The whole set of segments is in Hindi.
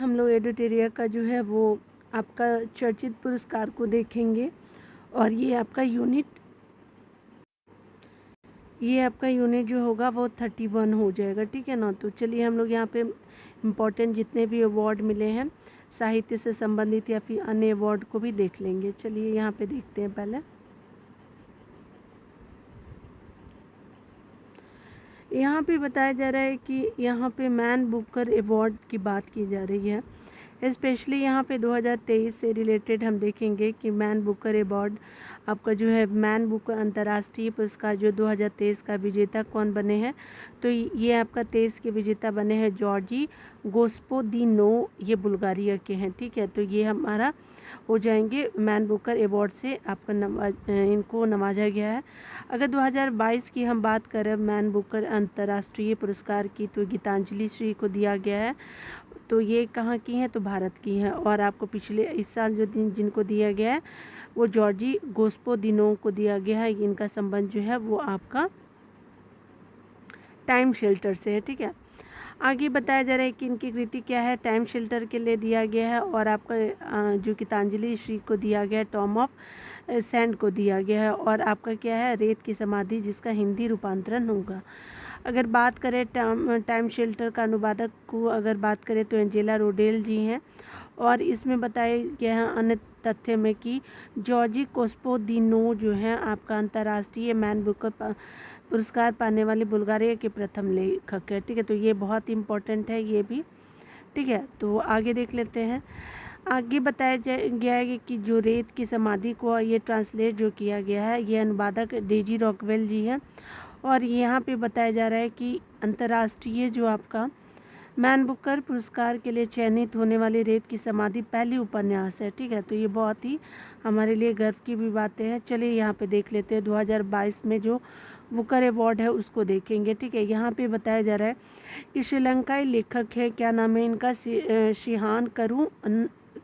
हम लोग एडिटोरियल का जो है वो आपका चर्चित पुरस्कार को देखेंगे और ये आपका यूनिट जो होगा वो 31 हो जाएगा, ठीक है ना। तो चलिए हम लोग यहाँ पे इम्पोर्टेंट जितने भी अवार्ड मिले हैं साहित्य से संबंधित या फिर अन्य अवार्ड को भी देख लेंगे। चलिए यहाँ पे देखते हैं। पहले यहाँ पे बताया जा रहा है कि यहाँ पे मैन बुकर अवार्ड की बात की जा रही है। स्पेशली यहाँ पे 2023 से रिलेटेड हम देखेंगे कि मैन बुकर अवार्ड आपका जो है मैन बुकर अंतर्राष्ट्रीय पुरस्कार जो 2023 का विजेता कौन बने हैं, तो ये आपका 23 के विजेता बने हैं जॉर्जी गोस्पोदिनो, ये बुल्गारिया के हैं, ठीक है। तो ये हमारा हो जाएंगे मैन बुकर अवार्ड से आपका इनको नवाजा गया है। अगर 2022 की हम बात करें मैन बुकर अंतर्राष्ट्रीय पुरस्कार की, तो गीतांजलि श्री को दिया गया है। तो ये कहाँ की हैं, तो भारत की हैं। और आपको पिछले इस साल जो जिनको दिया गया है वो जॉर्जी गोस्पोदिनो को दिया गया है। इनका संबंध जो है वो आपका टाइम शेल्टर से है, ठीक है। आगे बताया जा रहा है कि इनकी कृति क्या है, टाइम शेल्टर के लिए दिया गया है। और आपका जो गीतांजलि श्री को दिया गया है टॉम ऑफ सैंड को दिया गया है। और आपका क्या है, रेत की समाधि, जिसका हिंदी रूपांतरण होगा। अगर बात करें टाइम शेल्टर का अनुवादक को अगर बात करें तो एंजेला रोडेल जी हैं। और इसमें बताया गया है अन्य तथ्य में कि जॉर्जी गोस्पोदिनो जो है आपका अंतर्राष्ट्रीय मैन बुकर पुरस्कार पाने वाले बुल्गारिया के प्रथम लेखक है, ठीक है। तो ये बहुत इम्पोर्टेंट है ये भी, ठीक है। तो आगे देख लेते हैं। आगे बताया गया है कि जो रेत की समाधि को ये ट्रांसलेट जो किया गया है ये अनुवादक डेजी रॉकवेल जी हैं। और यहाँ पे बताया जा रहा है कि अंतर्राष्ट्रीय जो आपका मैन बुकर पुरस्कार के लिए चयनित होने वाली रेत की समाधि पहली उपन्यास है, ठीक है। तो ये बहुत ही हमारे लिए गर्व की भी बातें हैं। चलिए यहाँ पे देख लेते हैं 2022 में जो बुकर अवार्ड है उसको देखेंगे, ठीक है। यहाँ पे बताया जा रहा है कि श्रीलंकाई लेखक है, क्या नाम है इनका, शिहान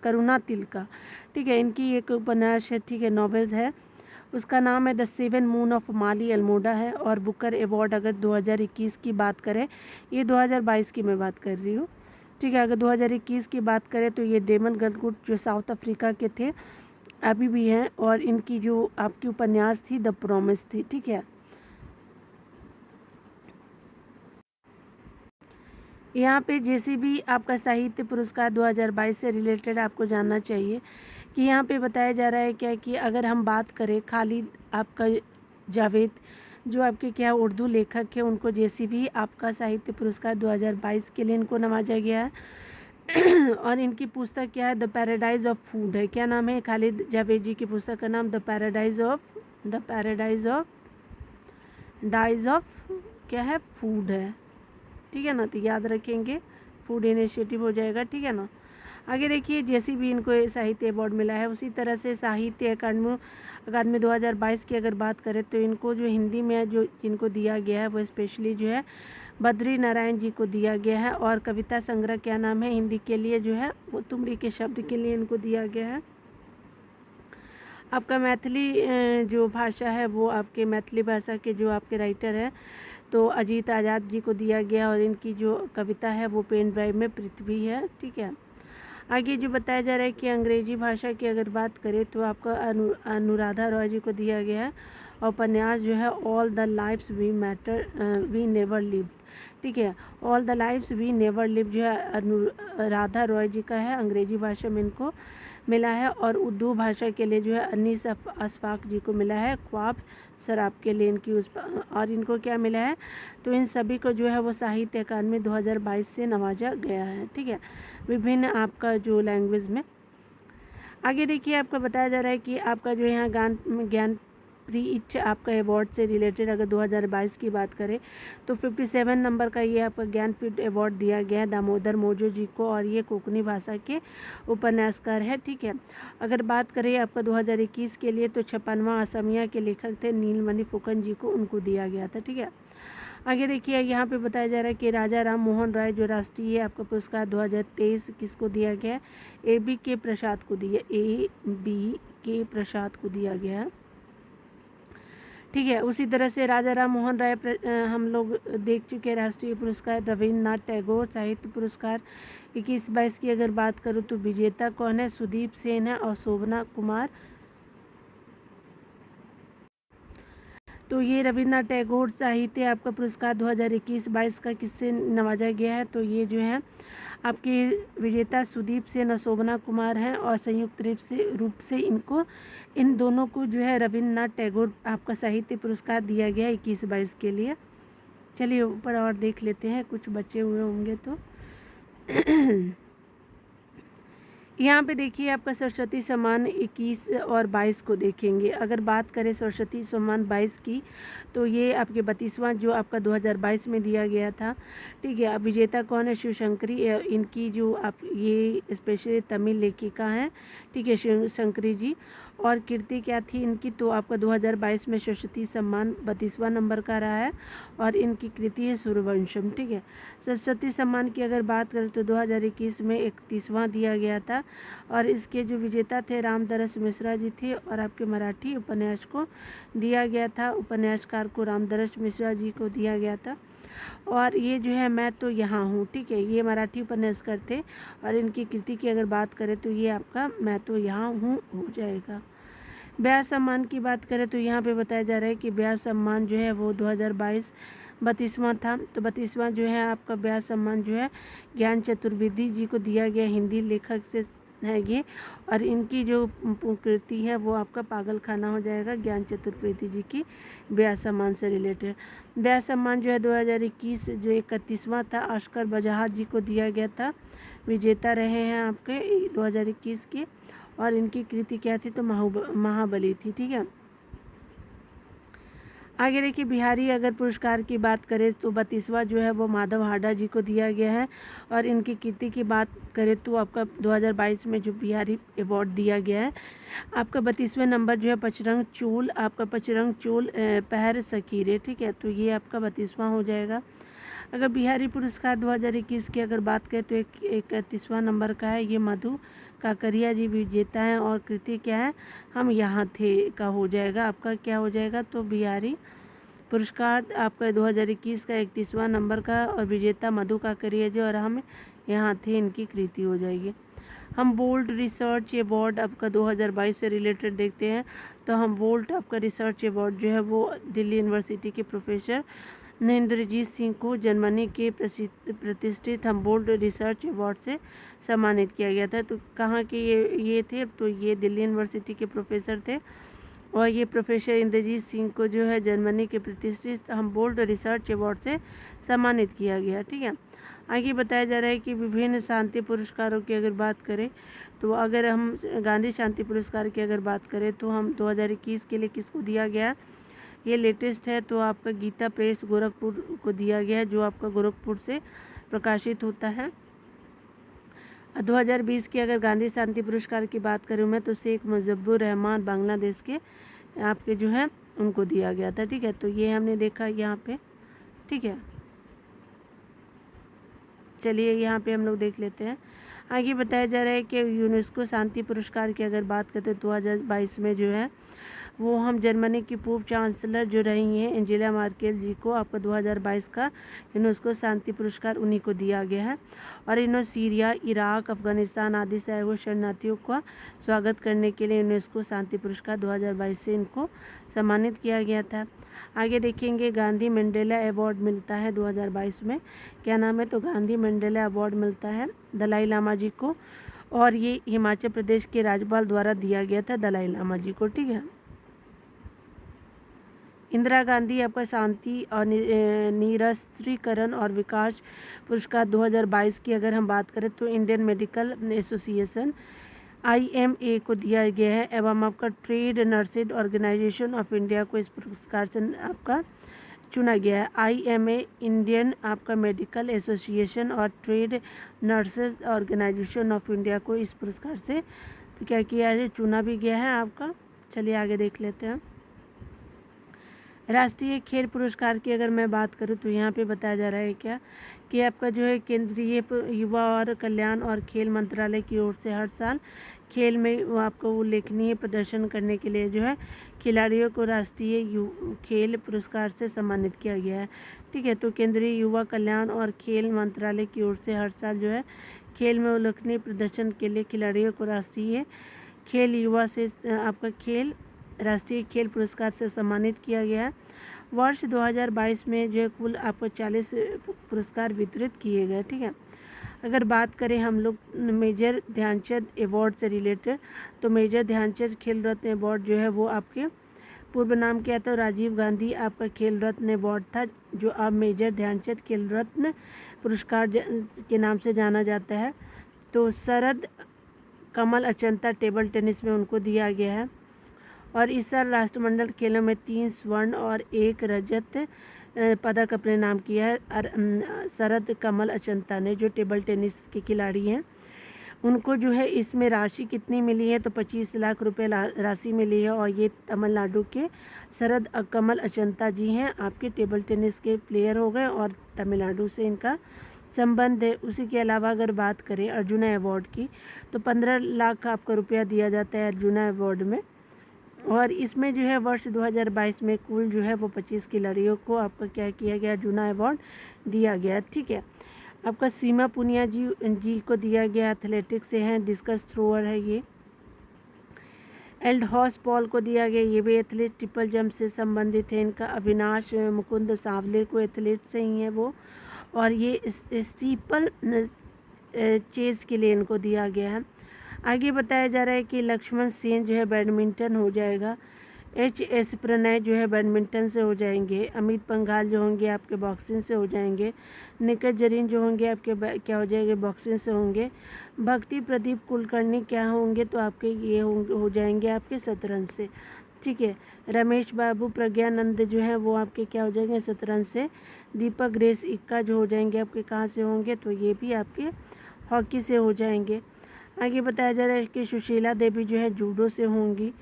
करुणातिलका, ठीक है। इनकी एक उपन्यास है, ठीक है, नॉवेल्स है, उसका नाम है द सेवन मून ऑफ माली अल्मोडा है। और बुकर अवार्ड अगर 2021 की बात करें, ये 2022 की मैं बात कर रही हूँ, ठीक है। अगर 2021 की बात करें तो ये डेमन गलगुट जो साउथ अफ्रीका के थे अभी भी हैं। और इनकी जो आपकी उपन्यास थी द प्रॉमिस थी, ठीक है। यहाँ पे जैसे भी आपका साहित्य पुरस्कार 2022 से रिलेटेड आपको जानना चाहिए कि यहाँ पे बताया जा रहा है क्या कि अगर हम बात करें खालिद आपका जावेद जो आपके क्या उर्दू लेखक है, उनको जैसे भी आपका साहित्य पुरस्कार 2022 के लिए इनको नवाजा गया है। और इनकी पुस्तक क्या है, द पैराडाइज ऑफ फूड है। क्या नाम है खालिद जावेद जी की पुस्तक का नाम, द पैराडाइज ऑफ क्या है, फूड है, ठीक है ना। तो याद रखेंगे, फूड इनिशिएटिव हो जाएगा, ठीक है ना। आगे देखिए, जैसे भी इनको साहित्य अवार्ड मिला है उसी तरह से साहित्य अकादमी 2022 की अगर बात करें तो इनको जो हिंदी में जो जिनको दिया गया है वो स्पेशली जो है बद्री नारायण जी को दिया गया है। और कविता संग्रह क्या नाम है हिंदी के लिए जो है वो तुमरी के शब्द के लिए इनको दिया गया है। आपका मैथिली जो भाषा है वो आपके मैथिली भाषा के जो आपके राइटर है तो अजीत आज़ाद जी को दिया गया। और इनकी जो कविता है वो पेन ड्राइव में पृथ्वी है, ठीक है। आगे जो बताया जा रहा है कि अंग्रेजी भाषा की अगर बात करें तो आपका अनुराधा रॉय जी को दिया गया है। और उपन्यास जो है all the lifes we never lived, ठीक है। All the lifes we never live जो है अनुराधा रॉय जी का है, अंग्रेजी भाषा में इनको मिला है। और उर्दू भाषा के लिए जो है अनीस अशफाक जी को मिला है, ख्वाब शराब के लिए इनकी और इनको क्या मिला है, तो इन सभी को जो है वो साहित्य अकादमी 2022 से नवाजा गया है, ठीक है, विभिन्न आपका जो लैंग्वेज में। आगे देखिए, आपका बताया जा रहा है कि आपका जो यहाँ ज्ञानपीठ आपका अवार्ड से रिलेटेड अगर 2022 की बात करें तो 57 नंबर का ये आपका ज्ञानपीठ अवार्ड दिया गया है दामोदर मोजो जी को। और ये कोंकणी भाषा के उपन्यासकार है, ठीक है। अगर बात करें आपका 2021 के लिए तो 56वां असमिया के लेखक थे नीलमणि फुकन जी को, उनको दिया गया था, ठीक है। आगे देखिए, यहाँ पे बताया जा रहा है कि राजा राम मोहन राय जो राष्ट्रीय आपका पुरस्कार 2023 किसको दिया गया है, AB के प्रसाद को दिया गया है, ठीक है। उसी तरह से राजा राम मोहन राय हम लोग देख चुके हैं। राष्ट्रीय पुरस्कार रविन्द्रनाथ टैगोर साहित्य पुरस्कार 21-22 की अगर बात करूँ तो विजेता कौन है? सुदीप सेन है और शोभना कुमार। तो ये रविन्द्रनाथ टैगोर साहित्य आपका पुरस्कार 2021-22 का किससे नवाजा गया है? तो ये जो है आपके विजेता सुदीप सेन और शोभना कुमार हैं और संयुक्त रूप से इन दोनों को जो है रविन्द्रनाथ टैगोर आपका साहित्य पुरस्कार दिया गया है 21-22 के लिए। चलिए ऊपर और देख लेते हैं, कुछ बचे हुए होंगे तो यहाँ पे देखिए आपका सरस्वती सम्मान 21 और 22 को देखेंगे। अगर बात करें सरस्वती सम्मान 22 की तो ये आपके 32वां जो आपका 2022 में दिया गया था। ठीक है। अब विजेता कौन है? शिवशंकरी। इनकी जो आप ये स्पेशली तमिल लेखिका हैं। ठीक है, शिवशंकरी जी। और कीर्ति क्या थी इनकी? तो आपका 2022 में सरस्वती सम्मान 32वां नंबर का रहा है और इनकी कृति है सूर्यवंशम। ठीक है। सरस्वती सम्मान की अगर बात करें तो 2021 में 31वां दिया गया था और इसके जो विजेता थे रामदरस मिश्रा जी थे और आपके मराठी उपन्यास को दिया गया था, उपन्यासकार को रामदरस मिश्रा जी को दिया गया था। और ये जो है मैं तो यहाँ हूँ। ठीक है, ये मराठी उपन्यासकार थे और इनकी कृति की अगर बात करें तो ये आपका मैं तो यहाँ हूँ हो जाएगा। ब्यास सम्मान की बात करें तो यहाँ पे बताया जा रहा है कि ब्यास सम्मान जो है वो 2022 32वां था। तो 32वां जो है आपका ब्यास सम्मान जो है ज्ञान चतुर्वेदी जी को दिया गया, हिंदी लेखक से है ये। और इनकी जो कृति है वो आपका पागल खाना हो जाएगा, ज्ञान चतुर्वेदी जी की ब्यास सम्मान से रिलेटेड। ब्यास सम्मान जो है 2021 जो 31वां था आस्कर बजाज जी को दिया गया था, विजेता रहे हैं आपके 2021 के। और इनकी कृति क्या थी? तो महाबली थी। ठीक है। आगे देखिए बिहारी अगर पुरस्कार की बात करें तो 32वां जो है वो माधव हाडा जी को दिया गया है और इनकी कृति की बात करें तो आपका 2022 में जो बिहारी अवार्ड दिया गया है आपका 32वें नंबर जो है पचरंग चूल, आपका पचरंग चूल पहर सकीरे। ठीक है, तो ये आपका 32वां हो जाएगा। अगर बिहारी पुरस्कार 2021 की अगर बात करें तो 31वां नंबर का है, ये मधु काकरिया जी विजेता हैं और कृति क्या है? हम यहाँ थे का हो जाएगा, आपका क्या हो जाएगा? तो बिहारी पुरस्कार आपका 2021 का 31वां नंबर का और विजेता मधु काकरिया जी और हम यहाँ थे इनकी कृति हो जाएगी। हम वोल्ट रिसर्च अवार्ड आपका 2022 से रिलेटेड देखते हैं तो हम वोल्ट आपका रिसर्च अवार्ड जो है वो दिल्ली यूनिवर्सिटी के प्रोफेसर नरेंद्रजीत सिंह को जर्मनी के प्रतिष्ठित हमबोल्ट रिसर्च अवार्ड से सम्मानित किया गया था। तो कहाँ के ये थे? तो ये दिल्ली यूनिवर्सिटी के प्रोफेसर थे और ये प्रोफेसर इंद्रजीत सिंह को जो है जर्मनी के प्रतिष्ठित हमबोल्ट रिसर्च अवार्ड से सम्मानित किया गया। ठीक है। आगे बताया जा रहा है कि विभिन्न शांति पुरस्कारों की अगर बात करें तो अगर हम गांधी शांति पुरस्कार की अगर बात करें तो हम 2021 के लिए किसको दिया गया? ये लेटेस्ट है तो आपका गीता प्रेस गोरखपुर को दिया गया है जो आपका गोरखपुर से प्रकाशित होता है। 2020 की अगर गांधी शांति पुरस्कार की बात करूँ मैं तो शेख मुजीबुर रहमान बांग्लादेश के आपके जो है उनको दिया गया था। ठीक है, तो ये हमने देखा यहाँ पे। ठीक है, चलिए यहाँ पे हम लोग देख लेते हैं। आगे बताया जा रहा है कि यूनेस्को शांति पुरस्कार की अगर बात करते हैं 2022 में जो है वो हम जर्मनी की पूर्व चांसलर जो रही हैं एंजेला मार्केल जी को आपका 2022 का यूनेस्को शांति पुरस्कार उन्हीं को दिया गया है। और इन्होंने सीरिया, इराक, अफगानिस्तान आदि से आए हुए शरणार्थियों का स्वागत करने के लिए यूनेस्को शांति पुरस्कार 2022 से इनको सम्मानित किया गया था। आगे देखेंगे गांधी मंडेला अवार्ड मिलता है 2022 में, क्या नाम है? तो गांधी मंडेला अवार्ड मिलता है दलाई लामा जी को और ये हिमाचल प्रदेश के राज्यपाल द्वारा दिया गया था दलाई लामा जी को। ठीक है। इंदिरा गांधी आपका शांति और निरस्त्रीकरण और विकास पुरस्कार 2022 की अगर हम बात करें तो इंडियन मेडिकल एसोसिएशन IMA को दिया गया है एवं आपका trade nurses organization of India को इस पुरस्कार से आपका चुना गया है। IMA इंडियन आपका मेडिकल एसोसिएशन और trade nurses organization of India को इस पुरस्कार से तो क्या किया है? चुना भी गया है आपका। चलिए आगे देख लेते हैं। राष्ट्रीय खेल पुरस्कार की अगर मैं बात करूं तो यहाँ पे बताया जा रहा है क्या कि आपका जो है केंद्रीय युवा और कल्याण और खेल मंत्रालय की ओर से हर साल खेल में वो आपको उल्लेखनीय प्रदर्शन करने के लिए जो है खिलाड़ियों को राष्ट्रीय खेल पुरस्कार से सम्मानित किया गया है। ठीक है, तो केंद्रीय युवा कल्याण और खेल मंत्रालय की ओर से हर साल जो है खेल में उल्लेखनीय प्रदर्शन के लिए खिलाड़ियों को राष्ट्रीय खेल युवा से आपका खेल राष्ट्रीय खेल पुरस्कार से सम्मानित किया गया है। वर्ष 2022 में जो कुल आपको 40 पुरस्कार वितरित किए गए। ठीक है, अगर बात करें हम लोग मेजर ध्यानचंद अवार्ड से रिलेटेड, तो मेजर ध्यानचंद खेल रत्न अवार्ड जो है वो आपके पूर्व नाम क्या था, राजीव गांधी आपका खेल रत्न अवार्ड था, जो अब मेजर ध्यानचंद खेल रत्न पुरस्कार के नाम से जाना जाता है। तो शरद कमल अचंता टेबल टेनिस में उनको दिया गया है। और इस साल राष्ट्रमंडल खेलों में 3 स्वर्ण और 1 रजत पदक अपने नाम किया है शरद कमल अचंता ने, जो टेबल टेनिस के खिलाड़ी हैं। उनको जो है इसमें राशि कितनी मिली है, तो 25 लाख रुपए राशि मिली है। और ये तमिलनाडु के शरद कमल अचंता जी हैं, आपके टेबल टेनिस के प्लेयर हो गए और तमिलनाडु से इनका संबंध है। उसी के अलावा अगर बात करें अर्जुना अवार्ड की, तो 15 लाख आपका रुपया दिया जाता है अर्जुना अवार्ड में। और इसमें जो है वर्ष 2022 में कुल जो है वो 25 खिलाड़ियों को आपका क्या किया गया, अर्जुना अवार्ड दिया गया। ठीक है, आपका सीमा पुनिया जी को दिया गया, एथलेटिक्स से हैं, डिस्कस थ्रोअर है ये। एल्डहॉस पॉल को दिया गया, ये भी एथलीट ट्रिपल जंप से संबंधित है इनका। अविनाश मुकुंद सावले को एथलीट से ही है वो। और ये स्टीपल चेस के लिए इनको दिया गया है। आगे बताया जा रहा है कि लक्ष्मण सेन जो है बैडमिंटन हो जाएगा, एच.एस. प्रणय जो है बैडमिंटन से हो जाएंगे, अमित पंघाल जो होंगे आपके बॉक्सिंग से हो जाएंगे, निखत जरीन जो होंगे आपके क्या हो जाएंगे, बॉक्सिंग से होंगे। भक्ति प्रदीप कुलकर्णी क्या होंगे, तो आपके ये हो जाएंगे आपके शतरंज से। ठीक है, रमेश बाबू प्रज्ञानंद जो है वो आपके क्या हो जाएंगे, शतरंज से। दीपक ग्रेस इक्का जो हो जाएंगे आपके कहाँ से होंगे, तो ये भी आपके हॉकी से हो जाएंगे। आगे बताया जा रहा है कि सुशीला देवी जो है जूडो से होंगी।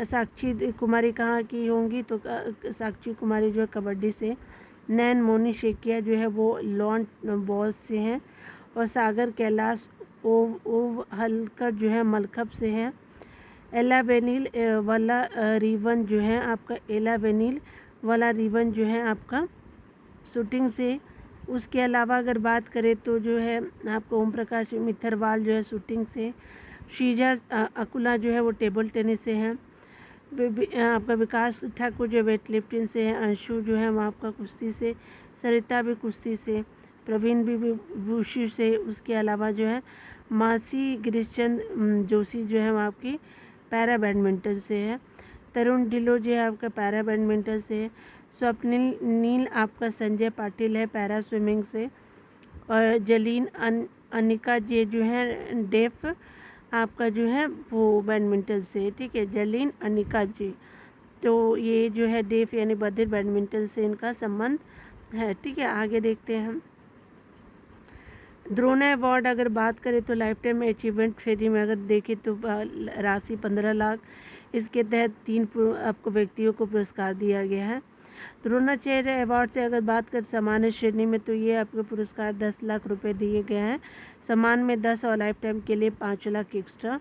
साक्षी कुमारी कहाँ की होंगी, तो साक्षी कुमारी जो है कबड्डी से। नैन मोनी शेकिया जो है वो लॉन बॉल से हैं। और सागर कैलाश ओव हलकर जो है मलखब से हैं। एला वेनिल वाला रिवन जो है आपका, एला वेनिल वाला रिवन जो है आपका शूटिंग से। उसके अलावा अगर बात करें तो जो है आपको ओम प्रकाश मिथरवाल जो है शूटिंग से। शीजा अकुला जो है वो टेबल टेनिस से हैं। आपका विकास ठाकुर जो वेट लिफ्टिंग से है। अंशु जो है वो आपका कुश्ती से। सरिता भी कुश्ती से। प्रवीण भी वुशु से। उसके अलावा जो है मासी गिरीशचंद जोशी जो है वो आपकी पैरा बैडमिंटन से है। तरुण ढिल्लो जो है आपका पैरा बैडमिंटन से है। स्वप्निल नील आपका संजय पाटिल है पैरा स्विमिंग से। और जलीन अनिका जे जो है डेफ आपका जो है वो बैडमिंटन से। ठीक है, जलीन अनिका जी, तो ये जो है डेफ यानी बधिर बैडमिंटन से इनका संबंध है। ठीक है, आगे देखते हैं हम। द्रोणा अवार्ड अगर बात करें तो लाइफ टाइम अचीवमेंट श्रेणी में अगर देखें तो राशि 15 लाख। इसके तहत 3 आपको व्यक्तियों को पुरस्कार दिया गया है। द्रोणाचार्य अवार्ड से अगर बात करें सामान्य श्रेणी में, तो ये आपको पुरस्कार 10 लाख रुपए दिए गए हैं। सम्मान में 10 और लाइफ टाइम के लिए 5 लाख एक्स्ट्रा।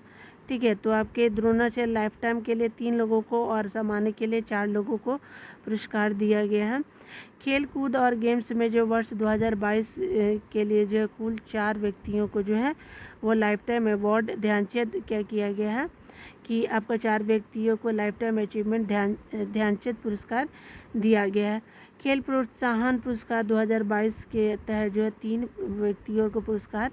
ठीक है, तो आपके द्रोणाचार्य लाइफ टाइम के लिए 3 लोगों को और सामान्य के लिए 4 लोगों को पुरस्कार दिया गया है। खेल कूद और गेम्स में जो वर्ष 2022 के लिए जो है कुल 4 व्यक्तियों को जो है वो लाइफ टाइम अवार्ड ध्यानचंद क्या किया गया है कि आपका 4 व्यक्तियों को लाइफ टाइम अचीवमेंट ध्यानचंद पुरस्कार दिया गया है। खेल प्रोत्साहन पुरस्कार 2022 के तहत जो है 3 व्यक्तियों को पुरस्कार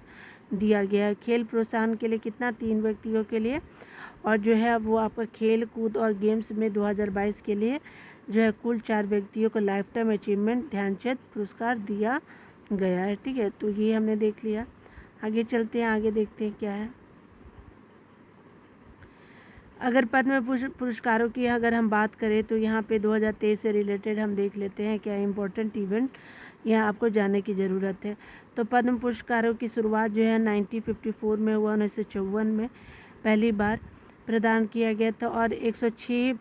दिया गया है। खेल प्रोत्साहन के लिए कितना, 3 व्यक्तियों के लिए। और जो है वो आपका खेल कूद और गेम्स में 2022 के लिए जो है कुल 4 व्यक्तियों को लाइफ टाइम अचीवमेंट ध्यानचंद पुरस्कार दिया गया है। ठीक है, तो ये हमने देख लिया। आगे चलते हैं, आगे देखते हैं क्या है। अगर पद्म पुरस्कारों की अगर हम बात करें तो यहाँ पे 2023 से रिलेटेड हम देख लेते हैं क्या इम्पोर्टेंट इवेंट यहाँ आपको जानने की ज़रूरत है। तो पद्म पुरस्कारों की शुरुआत जो है 1954 में हुआ, 1954 में पहली बार प्रदान किया गया था। और 106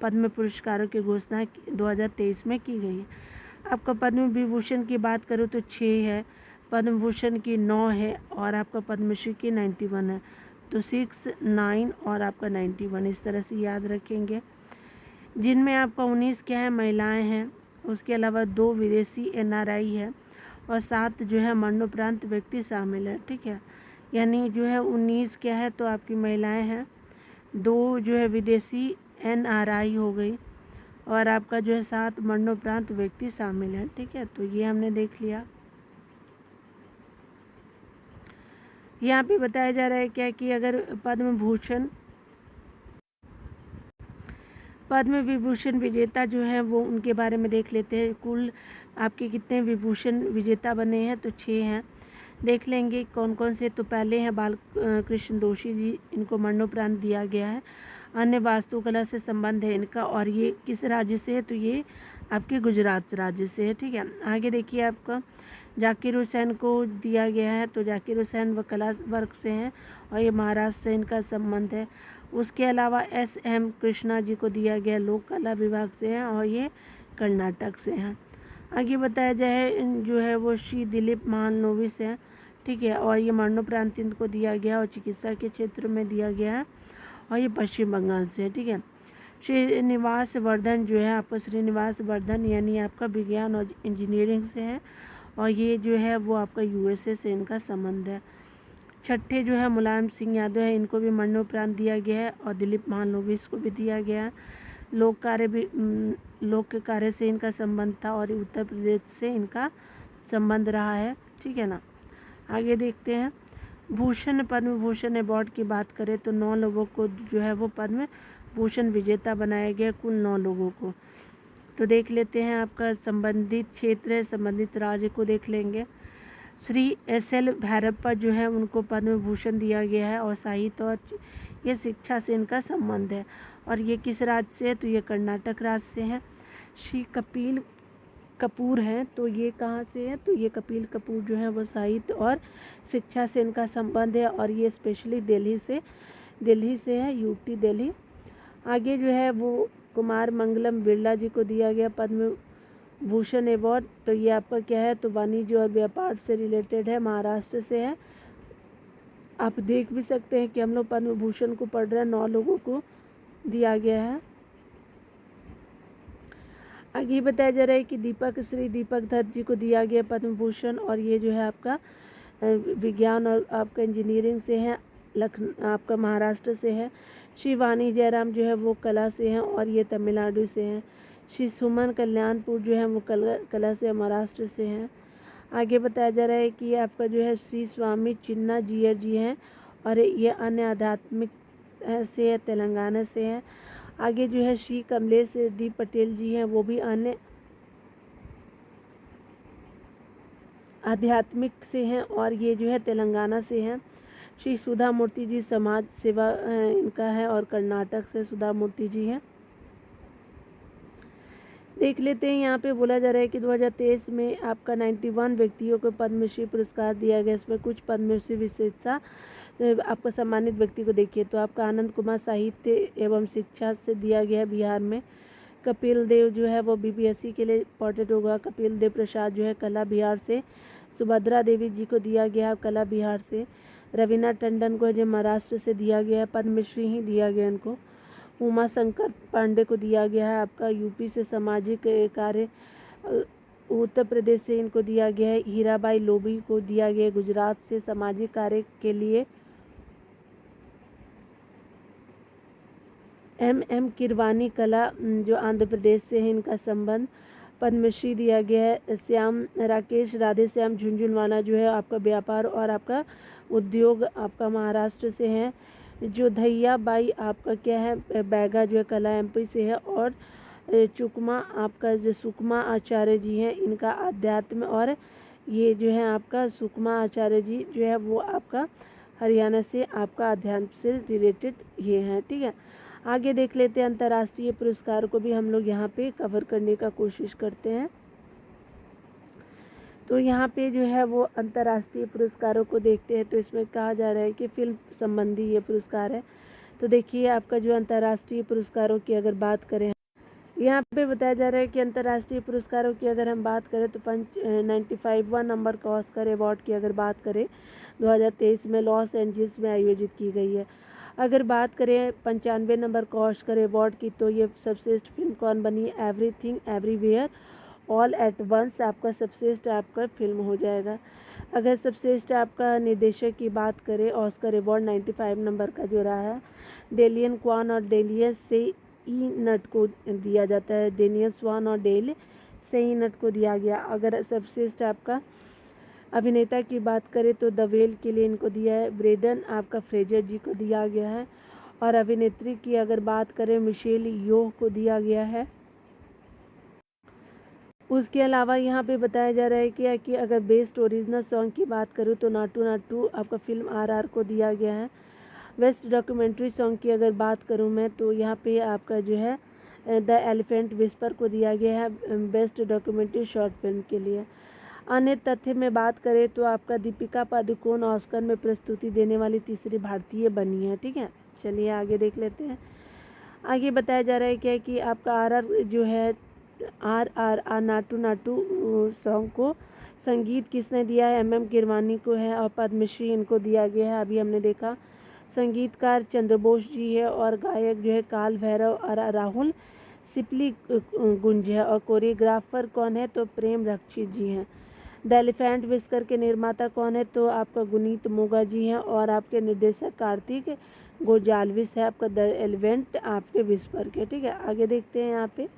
पद्म पुरस्कारों की घोषणा 2023 में की गई है। आपका पद्म विभूषण की बात करूँ तो 6 है, पद्म भूषण की 9 है और आपका पद्मश्री की 91 है। तो 6, 9 और आपका 91 इस तरह से याद रखेंगे। जिनमें आपका 19 क्या है महिलाएं हैं, उसके अलावा 2 विदेशी NRI है और 7 जो है मरणोपरांत व्यक्ति शामिल है। ठीक है, यानी जो है 19 क्या है तो आपकी महिलाएं हैं, 2 जो है विदेशी NRI हो गई और आपका जो है 7 मरणोपरांत व्यक्ति शामिल है। ठीक है, तो ये हमने देख लिया। यहाँ पे बताया जा रहा है क्या कि अगर पद्म विभूषण विजेता जो है वो उनके बारे में देख लेते हैं। कुल आपके कितने विभूषण विजेता बने हैं तो 6 हैं, देख लेंगे कौन कौन से। तो पहले हैं बाल कृष्ण दोषी जी, इनको मरणोपरांत दिया गया है। अन्य वास्तुकला से संबंध है इनका और ये किस राज्य से है तो ये आपके गुजरात राज्य से है। ठीक है, आगे देखिए आपका जाकिर हुसैन को दिया गया है, तो जाकिर हुसैन व कला वर्ग से हैं और ये महाराष्ट्र से इनका संबंध है। उसके अलावा SM कृष्णा जी को दिया गया, लोक कला विभाग से हैं और ये कर्नाटक से हैं। आगे बताया जाए जो है वो श्री दिलीप महालनोबिस हैं। ठीक है, और ये मरणोपरांत इनको दिया गया और चिकित्सा के क्षेत्र में दिया गया है और ये पश्चिम बंगाल से है। ठीक है, श्रीनिवास वर्धन जो है आपका श्रीनिवास वर्धन यानी आपका विज्ञान और इंजीनियरिंग से है और ये जो है वो आपका USA से इनका संबंध है। छठे जो है मुलायम सिंह यादव है, इनको भी मरणोपरांत दिया गया है और दिलीप महालनोबिस को भी दिया गया है। लोक के कार्य से इनका संबंध था और उत्तर प्रदेश से इनका संबंध रहा है। ठीक है ना, आगे देखते हैं। पद्म भूषण अवार्ड की बात करें तो 9 लोगों को जो है वो पद्म भूषण विजेता बनाया गया, कुल 9 लोगों को। तो देख लेते हैं, आपका संबंधित क्षेत्र है, संबंधित राज्य को देख लेंगे। श्री SL भैरप्पा जो है उनको पद्म भूषण दिया गया है और साहित्य और ये शिक्षा से इनका संबंध है और ये किस राज्य से है तो ये कर्नाटक राज्य से है। श्री कपिल कपूर हैं, तो ये कहाँ से है तो ये कपिल कपूर जो है वो साहित्य और शिक्षा से इनका संबंध है और ये स्पेशली दिल्ली से है, UT दिल्ली। आगे जो है वो कुमार मंगलम बिरला जी को दिया गया पद्म भूषण अवार्ड, तो ये आपका क्या है तो वाणिज्य और व्यापार से रिलेटेड है, महाराष्ट्र से है। आप देख भी सकते हैं कि हम लोग पद्म भूषण को पढ़ रहे हैं, 9 लोगों को दिया गया है। आगे बताया जा रहा है कि श्री दीपक दत्त जी को दिया गया पद्म भूषण और ये जो है आपका विज्ञान और आपका इंजीनियरिंग से है, आपका महाराष्ट्र से है। श्री वाणी जयराम जो है वो कला से हैं और ये तमिलनाडु से हैं। श्री सुमन कल्याणपुर जो है वो कला से महाराष्ट्र से हैं। आगे बताया जा रहा है कि आपका जो है श्री स्वामी चिन्ना जियर जी हैं और ये अन्य आध्यात्मिक से है, तेलंगाना से है। आगे जो है श्री कमलेश D पटेल जी हैं, वो भी अन्य आध्यात्मिक से हैं और ये जो है तेलंगाना से हैं। श्री सुधा मूर्ति जी समाज सेवा इनका है और कर्नाटक से सुधा मूर्ति जी हैं। देख लेते हैं, यहाँ पे बोला जा रहा है कि 2023 में आपका 91 व्यक्तियों को पद्मश्री पुरस्कार दिया गया। इसमें कुछ पद्मश्री विशेषता आपको सम्मानित व्यक्ति को देखिए तो आपका आनंद कुमार साहित्य एवं शिक्षा से दिया गया है बिहार में। कपिल देव जो है वो BPSC के लिए इंपॉर्टेंट होगा। कपिल देव प्रसाद जो है कला बिहार से। सुभद्रा देवी जी को दिया गया है कला बिहार से। रवीना टंडन को जो महाराष्ट्र से दिया गया है, पद्मश्री ही दिया गया इनको। उमा शंकर पांडे को दिया गया है आपका UP से, सामाजिक कार्य। उत्तर प्रदेश से इनको दिया गया है। हीराबाई लोबी को दिया गया है गुजरात से, सामाजिक कार्य के लिए। MM किरवानी कला जो आंध्र प्रदेश से है, इनका संबंध। पद्मश्री दिया गया है राकेश राधे श्याम झुंझुनवाला जो है आपका व्यापार और आपका उद्योग आपका महाराष्ट्र से है। जो धैया बाई आपका क्या है बैगा जो है कला MP से है और चुकमा आपका जो सुकमा आचार्य जी हैं, इनका अध्यात्म और ये जो है आपका सुकमा आचार्य जी जो है वो आपका हरियाणा से आपका अध्यात्म से रिलेटेड ये हैं। ठीक है, आगे देख लेते हैं अंतर्राष्ट्रीय पुरस्कार को भी हम लोग यहाँ पे कवर करने का कोशिश करते हैं। तो यहाँ पे जो है वो अंतर्राष्ट्रीय पुरस्कारों को देखते हैं तो इसमें कहा जा रहा है कि फिल्म संबंधी ये पुरस्कार है। तो देखिए आपका जो अंतर्राष्ट्रीय पुरस्कारों की अगर बात करें, यहाँ पे बताया जा रहा है कि अंतर्राष्ट्रीय पुरस्कारों की अगर हम बात करें तो 95वां नंबर का ऑस्कर अवार्ड की अगर बात करें 2023 में लॉस एंजल्स में आयोजित की गई है। अगर बात करें 95 नंबर का ऑस्कर अवार्ड की, तो ये सर्वश्रेष्ठ फिल्म कौन बनी? Everything everywhere all at once आपका सर्वश्रेष्ठ आपका फिल्म हो जाएगा। अगर सर्वश्रेष्ठ आपका निर्देशक की बात करें, ऑस्कर अवार्ड 95 नंबर का जो रहा है डेलियन क्वान और डेलियस से ई नट को दिया जाता है। डेनियल स्वान और डेल से ई नट को दिया गया। अगर सर्वश्रेष्ठ आपका अभिनेता की बात करें तो द वेल के लिए इनको दिया है। ब्रेडन आपका फ्रेजर जी को दिया गया है। और अभिनेत्री की अगर बात करें मिशेल योह को दिया गया है। उसके अलावा यहाँ पे बताया जा रहा है कि अगर बेस्ट ओरिजिनल सॉन्ग की बात करूँ तो नाटू नाटू आपका फिल्म आरआर को दिया गया है। बेस्ट डॉक्यूमेंट्री सॉन्ग की अगर बात करूँ मैं तो यहाँ पे आपका जो है द एलिफेंट विस्पर को दिया गया है बेस्ट डॉक्यूमेंट्री शॉर्ट फिल्म के लिए। अन्य तथ्य में बात करें तो आपका दीपिका पादुकोण ऑस्कर में प्रस्तुति देने वाली तीसरी भारतीय बनी है। ठीक है, चलिए आगे देख लेते हैं। आगे बताया जा रहा है कि आपका आरआर जो है आर नाटू नाटू सॉन्ग को संगीत किसने दिया है? एम कीरवानी को है और पद्मश्री इनको दिया गया है। अभी हमने देखा संगीतकार चंद्रबोस जी है और गायक जो है काल भैरव और राहुल सिपली गुंज है और कोरियोग्राफर कौन है? तो प्रेम रक्षित जी हैं। द एलिफेंट विस्कर के निर्माता कौन है? तो आपका गुनीत मोगा जी हैं और आपके निर्देशक कार्तिक गोजाल्विस है आपका द एलिफेंट आपके विस्पर के। ठीक है, आगे देखते हैं। यहाँ पे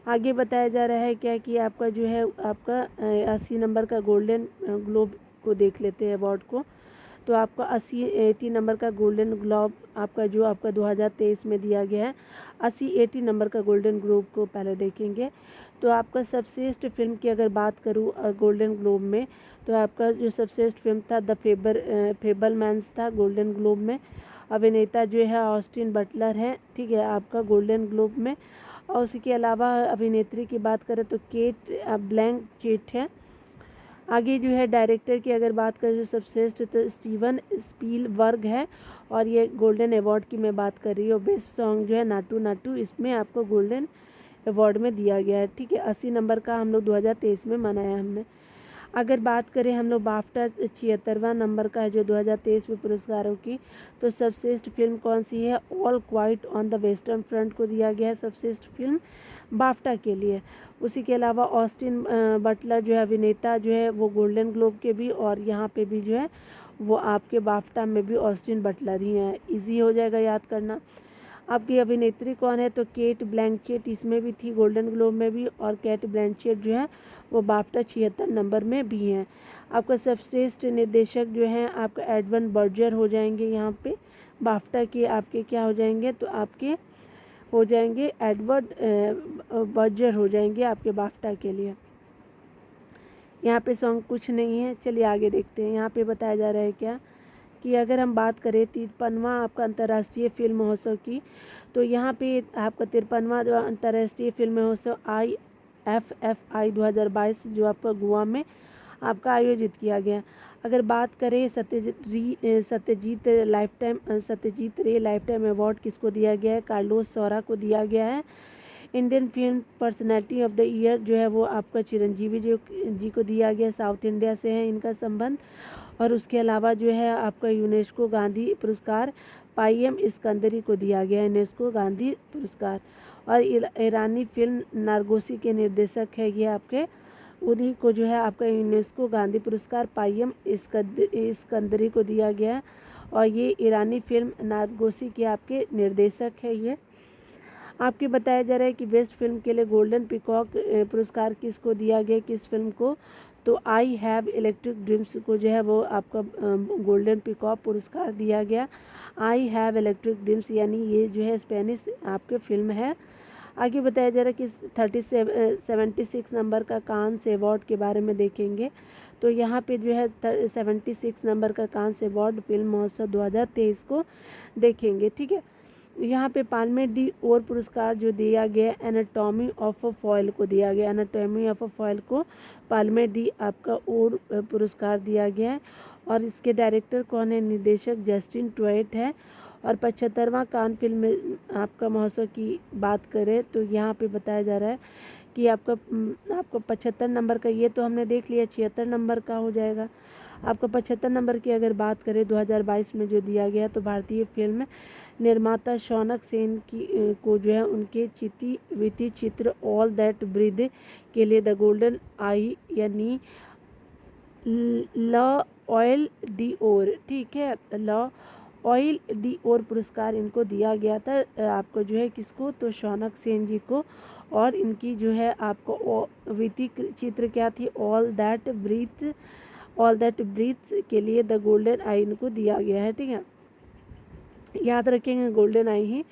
आगे बताया जा रहा है कि आपका जो है आपका 80 नंबर का गोल्डन ग्लोब को देख लेते हैं अवार्ड को। तो आपका 80 नंबर का गोल्डन ग्लोब आपका जो आपका 2023 में दिया गया है। 80 नंबर का गोल्डन ग्लोब को पहले देखेंगे। तो आपका सर्वश्रेष्ठ फिल्म की अगर बात करूँ गोल्डन ग्लोब में, तो आपका जो सर्वश्रेष्ठ फिल्म था द फेबलमैन्स था गोल्डन ग्लोब में। अभिनेता जो है ऑस्टिन बटलर है। ठीक है, आपका गोल्डन ग्लोब में। और उसके अलावा अभिनेत्री की बात करें तो केट ब्लैंचेट है। आगे जो है डायरेक्टर की अगर बात करें तो सर्वश्रेष्ठ तो स्टीवन स्पीलबर्ग है और ये गोल्डन अवार्ड की मैं बात कर रही हूँ। बेस्ट सॉन्ग जो है नाटू नाटू इसमें आपको गोल्डन अवार्ड में दिया गया है। ठीक है, 80 नंबर का हम लोग 2023 में मनाया हमने। अगर बात करें हम लोग बाफ्टा 76वां नंबर का है जो 2023 में पुरस्कारों की, तो सर्वश्रेष्ठ फिल्म कौन सी है? All quite on the western front को दिया गया है सर्वश्रेष्ठ फिल्म बाफ्टा के लिए। उसी के अलावा ऑस्टिन बटलर जो है अभिनेता जो है वो गोल्डन ग्लोब के भी और यहाँ पे भी जो है वो आपके बाफ्टा में भी ऑस्टिन बटलर ही हैं। इजी हो जाएगा याद करना। आपकी अभिनेत्री कौन है? तो केट ब्लैंचेट इसमें भी थी गोल्डन ग्लोब में भी और केट ब्लैंचेट जो है वो बाफ्टा 76 नंबर में भी हैं। आपका सर्वश्रेष्ठ निर्देशक जो है आपका एडवन बर्जर हो जाएंगे। यहाँ पे बाफ्टा के आपके क्या हो जाएंगे? तो आपके हो जाएंगे एडवर्ड बर्जर हो जाएंगे आपके बाफ्टा के लिए। यहाँ पे सॉन्ग कुछ नहीं है, चलिए आगे देखते हैं। यहाँ पे बताया जा रहा है कि अगर हम बात करें 53वां आपका अंतर्राष्ट्रीय फिल्म महोत्सव की, तो यहाँ पे आपका 53वां जो अंतर्राष्ट्रीय फिल्म महोत्सव IFFI 2022 जो आपका गोवा में आपका आयोजित किया गया। अगर बात करें सत्यजीत रे लाइफ टाइम अवार्ड किसको दिया गया है? कार्लोस सौरा को दिया गया है। Indian film personality of the year जो है वो आपका चिरंजीवी जी को दिया गया। साउथ इंडिया से है इनका संबंध। और उसके अलावा जो है आपका यूनेस्को गांधी पुरस्कार पाईएम इस्कंदरी को दिया गया यूनेस्को गांधी पुरस्कार। और ईरानी फिल्म नारगोसी के निर्देशक है ये आपके, उन्हीं को जो है आपका यूनेस्को गांधी पुरस्कार पाईएम इस्कंदरी को दिया गया है। और ये ईरानी फिल्म नारगोसी के आपके निर्देशक है ये। आपके बताया जा रहा है कि बेस्ट फिल्म के लिए गोल्डन पीकॉक पुरस्कार किसको दिया गया? किस फिल्म को? तो आई हैव इलेक्ट्रिक ड्रीम्स को जो है वो आपका गोल्डन पीकॉक पुरस्कार दिया गया। आई हैव इलेक्ट्रिक ड्रीम्स यानी ये जो है स्पेनिश आपके फिल्म है। आगे बताया जा रहा है कि 76 नंबर का कांस अवार्ड के बारे में देखेंगे। तो यहाँ पे जो है 76 नंबर का कांस अवार्ड फिल्म महोत्सव 2023 को देखेंगे। ठीक है, यहाँ पे पाल्मे डी ओर पुरस्कार जो दिया गया एनाटॉमी ऑफ अ फॉयल को दिया गया। एनाटॉमी ऑफ अ फॉयल को पाल्मे डी आपका ओर पुरस्कार दिया गया है। और इसके डायरेक्टर कौन है? निर्देशक जस्टिन ट्वेट है। और 75वां कान फिल्म आपका महोत्सव की बात करें तो यहाँ पे बताया जा रहा है कि आपको 75 नंबर का, ये तो हमने देख लिया, 76 नंबर का हो जाएगा। आपको 75 नंबर की अगर बात करें 2022 में जो दिया गया, तो भारतीय फिल्म निर्माता शौनक सेन को जो है उनके विति चित्र ऑल दैट ब्रीथ के लिए द गोल्डन आई यानी ल ऑयल डी ओर, ठीक है, ल ऑयल डी ओर पुरस्कार इनको दिया गया था। आपको जो है किसको, तो शौनक सेन जी को। और इनकी जो है आपको विति चित्र क्या थी, ऑल दैट ब्रीथ के लिए द गोल्डन आई इनको दिया गया है, ठीक है, याद रखेंगे गोल्डन आई ही।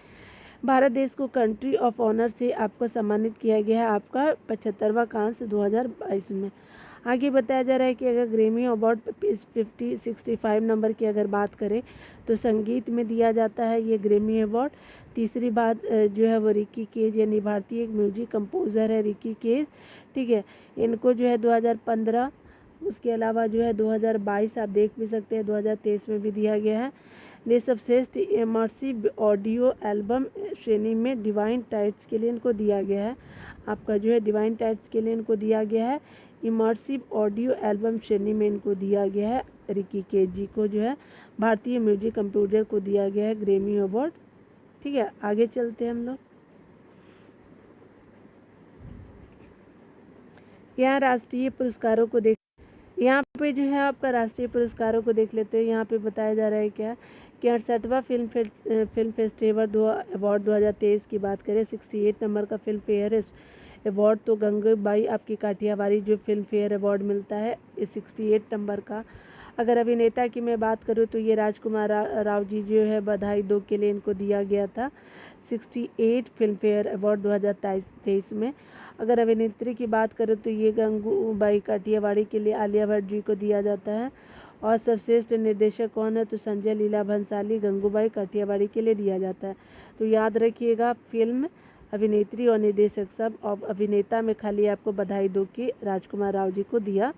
भारत देश को कंट्री ऑफ ऑनर से आपको सम्मानित किया गया है आपका 75वां कांस्य 2022 में। आगे बताया जा रहा है कि अगर ग्रेमी अवार्ड 65 नंबर की अगर बात करें तो संगीत में दिया जाता है ये ग्रेमी अवार्ड। तीसरी बात जो है वो रिकी केज यानी भारतीय एक म्यूजिक कंपोज़र है रिकी केज, ठीक है, इनको जो है 2015, उसके अलावा जो है 2022 आप देख भी सकते हैं, 2023 में भी दिया गया है। ने सर्वश्रेष्ठ इमर्सिव ऑडियो एल्बम श्रेणी में डिवाइन टाइट्स के लिए इनको दिया गया है। आपका जो है डिवाइन टाइट्स के लिए इनको दिया गया है, इमर्सिव ऑडियो एल्बम श्रेणी में इनको दिया गया है। रिकी केज जी को जो है भारतीय म्यूजिक कंपोजर को दिया गया है ग्रेमी अवार्ड, ठीक है। आगे चलते हैं हम लोग, यहाँ राष्ट्रीय पुरस्कारों को देख, यहाँ पे जो है आपका राष्ट्रीय पुरस्कारों को देख लेते हैं। यहाँ पे बताया जा रहा है क्या कि 68वां फिल्म फेस्टिवल अवार्ड 2023 की बात करें, 68 नंबर का फिल्म फेयर अवार्ड तो गंगूबाई आपकी काठियावाड़ी जो फिल्म फेयर अवार्ड मिलता है इस 68 नंबर का। अगर अभिनेता की मैं बात करूँ तो ये राजकुमार राव जी जो है बधाई दो के लिए इनको दिया गया था 68 फिल्म फेयर अवार्ड 2023 में। अगर अभिनेत्री की बात करें तो ये गंगूबाई काठियावाड़ी के लिए आलिया भट्ट जी को दिया जाता है। और सर्वश्रेष्ठ निर्देशक कौन है, तो संजय लीला भंसाली गंगूबाई काठियावाड़ी के लिए दिया जाता है। तो याद रखिएगा फिल्म, अभिनेत्री और निर्देशक सब, और अभिनेता में खाली आपको बधाई दो के राजकुमार राव जी को दिया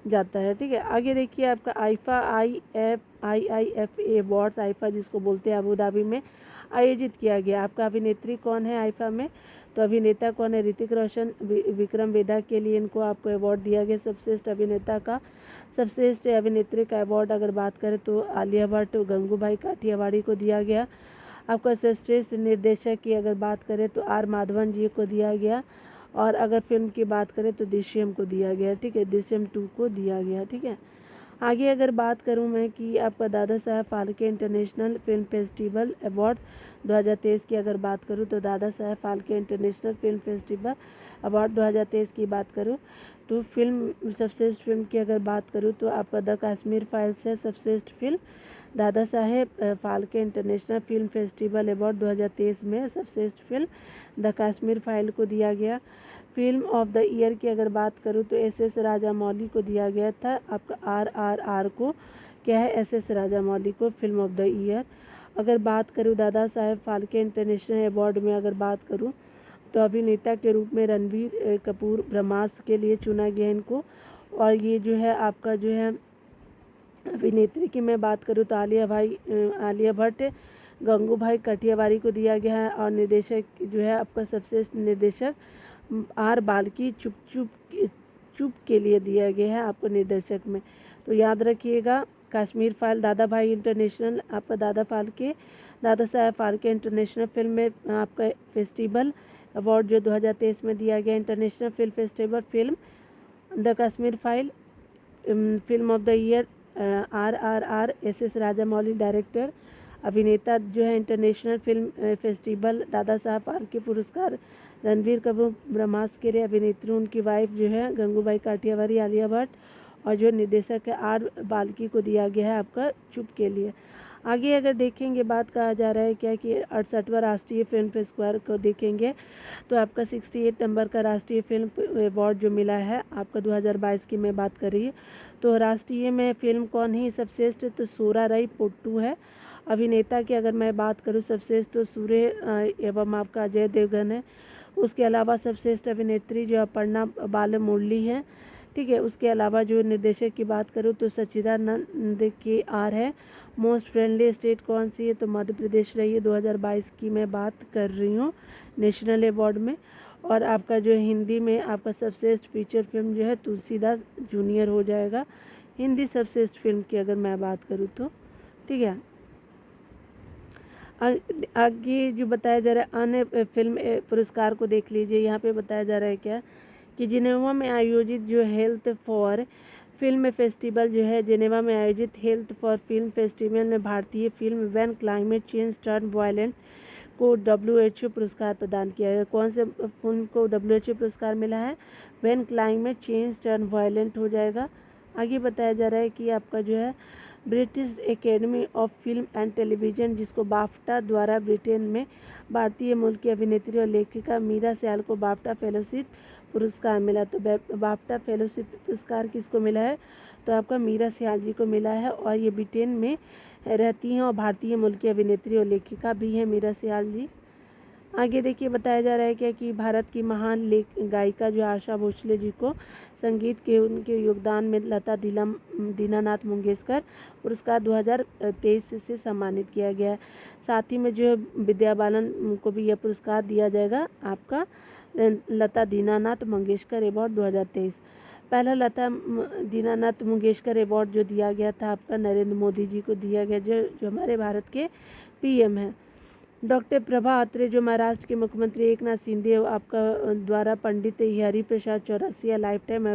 जाता है, ठीक है। आगे देखिए आपका आईफा IIFA अवार्ड, आईफा जिसको बोलते हैं, अबू धाबी में आयोजित किया गया। आपका अभिनेत्री कौन है आईफा में, तो अभिनेता कौन है, ऋतिक रोशन, विक्रम वेदा के लिए इनको आपको अवार्ड दिया गया सर्वश्रेष्ठ अभिनेता का। सर्वश्रेष्ठ अभिनेत्री का अवार्ड अगर बात करें तो आलिया भट्ट गंगूबाई काठियावाड़ी को दिया गया। आपका सर्वश्रेष्ठ निर्देशक की अगर बात करें तो R माधवन जी को दिया गया। और अगर फिल्म की बात करें तो दृश्यम को दिया गया, ठीक है, दृश्यम 2 को दिया गया, ठीक है। आगे अगर बात करूं मैं कि आपका Dada Saheb Phalke international film festival award 2023 की अगर बात करूं तो Dada Saheb Phalke international film festival award 2023 की बात करूं तो फिल्म सर्वश्रेष्ठ फिल्म की अगर बात करूं तो आपका द कश्मीर फाइल्स है सर्वश्रेष्ठ फिल्म। Dada Saheb Phalke international film festival award 2023 में सर्वश्रेष्ठ फिल्म द कश्मीर फाइल को दिया गया। फिल्म ऑफ द ईयर की अगर बात करूँ तो SS राजामौली को दिया गया था। आपका RRR को क्या है, SS राजामौली को फिल्म ऑफ द ईयर। अगर बात करूँ दादा साहेब फाल्के इंटरनेशनल अवार्ड में अगर बात करूँ तो अभिनेता के रूप में रणबीर कपूर ब्रह्मास्त्र के लिए चुना गया इनको। और ये जो है आपका जो है अभिनेत्री की मैं बात करूँ तो आलिया भट्ट गंगूबाई काठियावाड़ी को दिया गया है। और निर्देशक जो है आपका सर्वश्रेष्ठ निर्देशक R बाल्की चुप के लिए दिया गया है आपको निर्देशक में। तो याद रखिएगा कश्मीर फाइल, दादा भाई इंटरनेशनल, आपका दादा साहब फाल्के इंटरनेशनल फिल्म में आपका फेस्टिवल अवार्ड जो 2023 में दिया गया international film festival film the Kashmir file film of the year RRR SS Rajamouli director. अभिनेता जो है international film festival Dada Saheb Phalke पुरस्कार रणबीर कपूर ब्रह्मास्त्र के लिए। अभिनेत्री उनकी वाइफ जो है गंगूबाई काठियावाड़ी आलिया भट्ट। और जो निर्देशक है R बाल्की को दिया गया है आपका चुप के लिए। आगे अगर देखेंगे बात कहा जा रहा है क्या कि 68वां राष्ट्रीय फिल्म पुरस्कार को देखेंगे तो आपका 68 नंबर का राष्ट्रीय फिल्म अवार्ड जो मिला है आपका 2022 की मैं बात कर रही हूँ। तो राष्ट्रीय में फिल्म कौन है सर्वश्रेष्ठ, तो सूरा रई पोट्टू है। अभिनेता की अगर मैं बात करूँ सर्वश्रेष्ठ तो सूर्य एवं आपका अजय देवगन है। उसके अलावा सर्वश्रेष्ठ अभिनेत्री जो अपर्णा बालमुरली है, ठीक है। उसके अलावा जो निर्देशक की बात करूँ तो सच्चिदानंद के R है। मोस्ट फ्रेंडली स्टेट कौन सी है, तो मध्य प्रदेश रही है 2022 की मैं बात कर रही हूँ नेशनल अवार्ड में। और आपका जो हिंदी में आपका सर्वश्रेष्ठ फीचर फिल्म जो है तुलसीदास जूनियर हो जाएगा, हिंदी सर्वश्रेष्ठ फिल्म की अगर मैं बात करूँ तो, ठीक है। आगे जो बताया जा रहा है अन्य फिल्म पुरस्कार को देख लीजिए। यहाँ पे बताया जा रहा है क्या कि जिनेवा में आयोजित जो हेल्थ फॉर फिल्म फेस्टिवल जो है, जिनेवा में आयोजित हेल्थ फॉर फिल्म फेस्टिवल में भारतीय film when climate change turn violent को WHO पुरस्कार प्रदान किया है। कौन से फिल्म को WHO पुरस्कार मिला है, when climate change turn violent हो जाएगा। आगे बताया जा रहा है कि आपका जो है British academy of film and television, जिसको बाफ्टा द्वारा ब्रिटेन में भारतीय मूल की अभिनेत्री और लेखिका मीरा सियाल को बाफ्टा फेलोशिप पुरस्कार मिला। तो बाफ्टा फेलोशिप पुरस्कार किसको मिला है, तो आपका मीरा सियाल जी को मिला है, और ये ब्रिटेन में रहती हैं और भारतीय मूल की अभिनेत्री और लेखिका भी हैं मीरा सियाल जी। आगे देखिए बताया जा रहा है क्या कि भारत की महान गायिका जो आशा भोसले जी को संगीत के उनके योगदान में लता दीनानाथ मंगेशकर पुरस्कार 2023 से सम्मानित किया गया है। साथ ही में जो विद्या बालन को भी यह पुरस्कार दिया जाएगा, आपका लता दीनानाथ मंगेशकर अवार्ड 2023। पहला लता दीनानाथ मंगेशकर अवार्ड जो दिया गया था आपका नरेंद्र मोदी जी को दिया गया, जो हमारे भारत के PM हैं। डॉक्टर प्रभा अत्रे जो महाराष्ट्र के मुख्यमंत्री एकनाथ शिंदे आपका द्वारा पंडित हरिप्रसाद चौरसिया लाइफ टाइम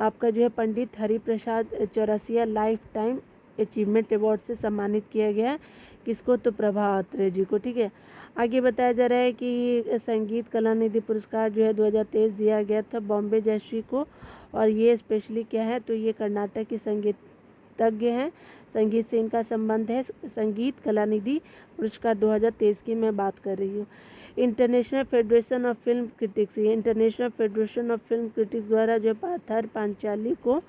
आपका जो है Pandit Hariprasad Chaurasia lifetime achievement award से सम्मानित किया गया। किसको, तो प्रभा अत्रे जी को, ठीक है। आगे बताया जा रहा है कि संगीत कला निधि पुरस्कार जो है 2023 दिया गया था बॉम्बे जयश्री को, और ये स्पेशली क्या है, तो ये कर्नाटक के संगीतज्ञ हैं, संगीत से इनका संबंध है। संगीत कला निधि पुरस्कार 2023 की मैं बात कर रही हूँ। International federation of film critics, ये international federation of film critics द्वारा जो पाथर पांचाली को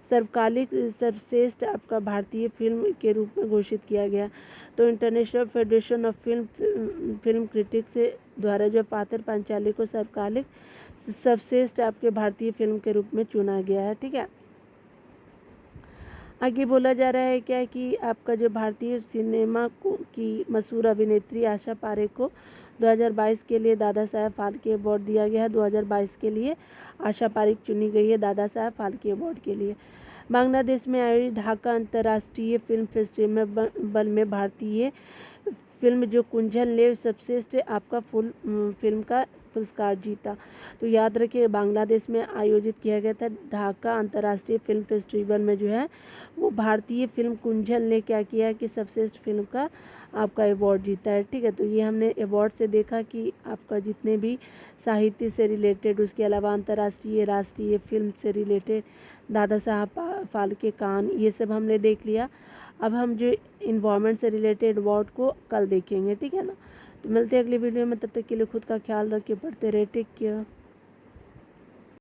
सर्वकालिक सर्वश्रेष्ठ आपका भारतीय फिल्म के रूप में घोषित किया गया। तो international federation of film critics द्वारा जो पाथर पांचाली को सर्वकालिक सर्वश्रेष्ठ आपके भारतीय फिल्म के रूप में चुना गया है, ठीक है। आगे बोला जा रहा है क्या कि आपका जो भारतीय सिनेमा की मशहूर अभिनेत्री आशा पारेख को 2022 के लिए दादा साहेब फाल्के अवार्ड दिया गया है। 2022 के लिए आशा पारेख चुनी गई है दादा साहेब फाल्के अवार्ड के लिए। बांग्लादेश में आयोजित ढाका अंतर्राष्ट्रीय फिल्म फेस्टिवल में भारतीय फिल्म जो कुंजल ने सर्वश्रेष्ठ आपका फुल फिल्म का पुरस्कार जीता। तो याद रखिए बांग्लादेश में आयोजित किया गया था ढाका अंतर्राष्ट्रीय फिल्म फेस्टिवल में जो है वो भारतीय फिल्म कुंजल ने क्या किया कि सर्वश्रेष्ठ फिल्म का आपका अवार्ड जीता है, ठीक है। तो ये हमने अवार्ड से देखा कि आपका जितने भी साहित्य से रिलेटेड, उसके अलावा अंतर्राष्ट्रीय राष्ट्रीय फिल्म से रिलेटेड दादा साहब फाल्के कान, ये सब हमने देख लिया। अब हम जो इन्वायरमेंट से रिलेटेड अवार्ड को कल देखेंगे, ठीक है ना। तो मिलते हैं अगली वीडियो में, तब तक के लिए खुद का ख्याल रखिए, पढ़ते रहे, टेक केयर।